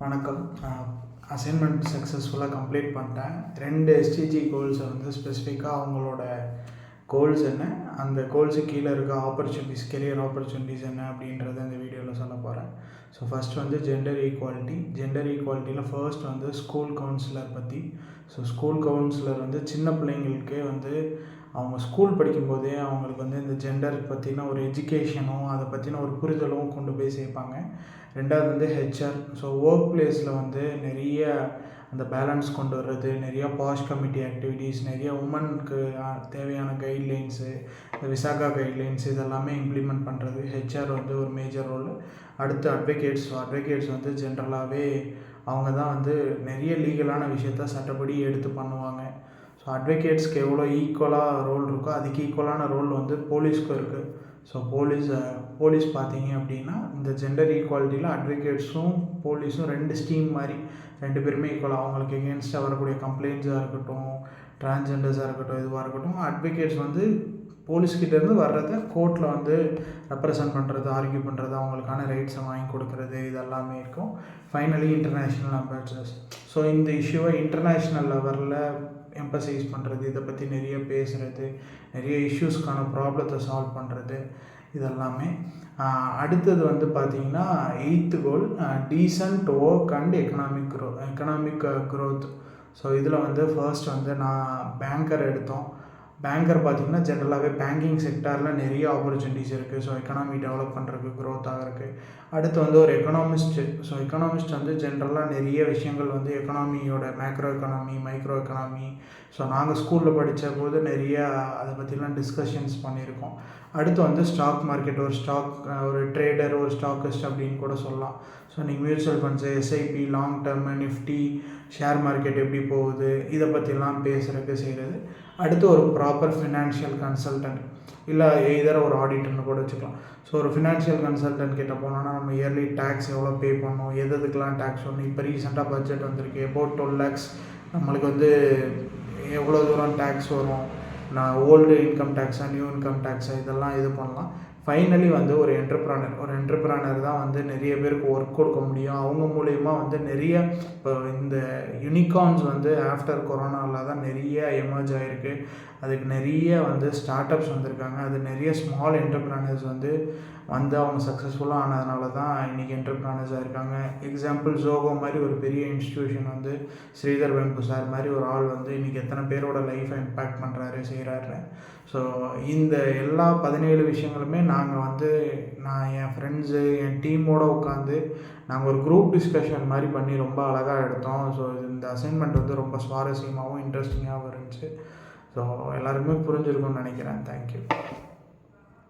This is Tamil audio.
வணக்கம். அசைன்மெண்ட் சக்ஸஸ்ஃபுல்லாக கம்ப்ளீட் பண்ணிட்டேன். 2 எஸ்டிஜி கோல்ஸை வந்து ஸ்பெசிஃபிக்காக அவங்களோட கோல்ஸ் என்ன, அந்த கோல்ஸுக்கு கீழே இருக்க ஆப்பர்ச்சுனிட்டிஸ், கெரியர் ஆப்பர்ச்சுனிட்டிஸ் என்ன அப்படின்றத இந்த வீடியோவில் சொல்ல போகிறேன். ஸோ ஃபஸ்ட் வந்து ஜெண்டர் ஈக்குவாலிட்டியில் ஃபர்ஸ்ட் வந்து ஸ்கூல் கவுன்சிலர் பற்றி. ஸோ ஸ்கூல் கவுன்சிலர் வந்து சின்ன பிள்ளைங்களுக்கே வந்து அவங்க ஸ்கூல் படிக்கும்போதே அவங்களுக்கு வந்து இந்த ஜெண்டர் பற்றின ஒரு எஜுகேஷனும் அதை பற்றின ஒரு புரிதலும் கொண்டு போய் சேர்ப்பாங்க. ரெண்டாவது வந்து ஹெச்ஆர். ஸோ ஒர்க் பிளேஸில் வந்து நிறைய அந்த பேலன்ஸ் கொண்டு வர்றது, நிறையா பாஷ் கமிட்டி ஆக்டிவிட்டீஸ், நிறைய உமனுக்கு தேவையான கைட்லைன்ஸு, இந்த விசாகா கைட்லைன்ஸ் இதெல்லாமே இம்ப்ளிமெண்ட் பண்ணுறது ஹெச்ஆர் வந்து ஒரு மேஜர் ரோல். அடுத்து அட்வொகேட்ஸ். ஸோ அட்வொகேட்ஸ் வந்து ஜென்ரலாகவே அவங்க தான் வந்து நிறைய லீகலான விஷயத்த சட்டப்படி எடுத்து பண்ணுவாங்க. ஸோ அட்வொகேட்ஸ்க்கு எவ்வளோ ஈக்குவலாக ரோல் இருக்கோ அதுக்கு ஈக்குவலான ரோல் வந்து போலீஸ்க்கும் இருக்குது. ஸோ போலீஸ் பார்த்தீங்க அப்படின்னா இந்த ஜெண்டர் ஈக்குவாலிட்டியில் அட்வொகேட்ஸும் போலீஸும் 2 ஸ்டீம் மாதிரி 2 பேருமே ஈக்குவலாக அவங்களுக்கு எகென்ஸ்டாக வரக்கூடிய கம்ப்ளைண்ட்ஸாக இருக்கட்டும், டிரான்ஸ்ஜெண்டர்ஸாக இருக்கட்டும், இதுவாக இருக்கட்டும், அட்வொகேட்ஸ் வந்து போலீஸ்கிட்டேருந்து வர்றதை கோர்ட்டில் வந்து ரெப்ரசன்ட் பண்ணுறது, ஆர்கியூ பண்ணுறது, அவங்களுக்கான ரைட்ஸை வாங்கி கொடுக்குறது இதெல்லாமே இருக்கும். Finally international அம்பேசடர்ஸ். ஸோ இந்த இஷ்யூவை இன்டர்நேஷ்னல் லெவலில் எம்பசைஸ் பண்ணுறது, இதை பற்றி நிறைய பேசுகிறது, நிறைய இஷ்யூஸ்க்கான ப்ராப்ளத்தை சால்வ் பண்ணுறது இதெல்லாமே. அடுத்தது வந்து பார்த்திங்கன்னா 8th goal descent work and economic growth. So இதில் வந்து ஃபர்ஸ்ட் வந்து நான் பேங்கர் எடுத்தோம். பேங்கர் பார்த்திங்கன்னா ஜென்ரலாகவே பேங்கிங் செக்டாரில் நிறைய ஆப்பர்ச்சுனிட்டிஸ் இருக்குது. ஸோ எக்கனாமி டெவலப் பண்ணுறதுக்கு, க்ரோத் ஆகிறதுக்கு. அடுத்து வந்து ஒரு எக்கனாமிஸ்ட்டு. ஸோ எக்கனாமிஸ்ட் வந்து ஜென்ரலாக நிறைய விஷயங்கள் வந்து எக்கனாமியோட macro economy, micro economy. So நாங்கள் ஸ்கூலில் படித்த போது நிறைய அதை பற்றிலாம் டிஸ்கஷன்ஸ் பண்ணியிருக்கோம். அடுத்து வந்து ஸ்டாக் மார்க்கெட், ஒரு ட்ரேடர், ஒரு ஸ்டாக்கிஸ்ட் அப்படின்னு கூட சொல்லலாம். ஸோ நீங்கள் mutual funds, SIP, long term, Nifty, share market எப்படி போகுது இதை பற்றிலாம் பேசுகிறதுக்கு செய்கிறது. அடுத்து ஒரு ப்ராப்பர் ஃபினான்ஷியல் கன்சல்டன்ட், இல்லை எதர் ஒரு ஆடிட்டர்னு கூட வச்சுக்கலாம். ஸோ ஒரு ஃபினான்ஷியல் கன்சல்டன்ட் கிட்ட போனோன்னா நம்ம இயர்லி டேக்ஸ் எவ்வளோ பே பண்ணணும், எதுக்கெலாம் டேக்ஸ் வரணும். இப்போ ரீசெண்டாக பட்ஜெட் வந்திருக்கு, அபவுட் 12 lakhs. நம்மளுக்கு வந்து எவ்வளோ தூரம் டேக்ஸ் வரும், நான் ஓல்டு இன்கம் டேக்ஸாக, நியூ இன்கம் டேக்ஸாக, இதெல்லாம் இது பண்ணலாம். ஃபைனலி வந்து ஒரு என்டர்ப்ரனர் தான் வந்து நிறைய பேருக்கு ஒர்க் கொடுக்க முடியும். அவங்க மூலயமா வந்து நிறைய இப்போ இந்த யூனிகார்ன்ஸ் வந்து ஆஃப்டர் கொரோனாவில் தான் நிறைய எமர்ஜ் ஆகிருக்கு. அதுக்கு நிறைய வந்து ஸ்டார்ட் அப்ஸ் வந்திருக்காங்க. அது நிறைய ஸ்மால் என்டர்ப்ரனர்ஸ் வந்து அவங்க சக்ஸஸ்ஃபுல்லாக ஆனதுனால தான் இன்றைக்கி என்டர்ப்ரனர்ஸாக இருக்காங்க. எக்ஸாம்பிள் ஜோகோ மாதிரி ஒரு பெரிய இன்ஸ்டிடியூஷன் வந்து ஸ்ரீதர் வெம்பு சார் மாதிரி ஒரு ஆள் வந்து இன்றைக்கி எத்தனை பேரோட லைஃப்பை இம்பேக்ட் பண்ணுறாரு, செய்கிறாரு. ஸோ இந்த எல்லா 17 விஷயங்களுமே நான் என் ஃப்ரெண்ட்ஸு, என் டீமோடு உட்காந்து நாங்கள் ஒரு குரூப் டிஸ்கஷன் மாதிரி பண்ணி ரொம்ப அழகாக எடுத்தோம். ஸோ இந்த அசைன்மெண்ட் வந்து ரொம்ப சுவாரஸ்யமாகவும் இன்ட்ரெஸ்டிங்காகவும் இருந்துச்சு. ஸோ எல்லாருக்குமே புரிஞ்சிருக்கும்னு நினைக்கிறேன். தேங்க்யூ.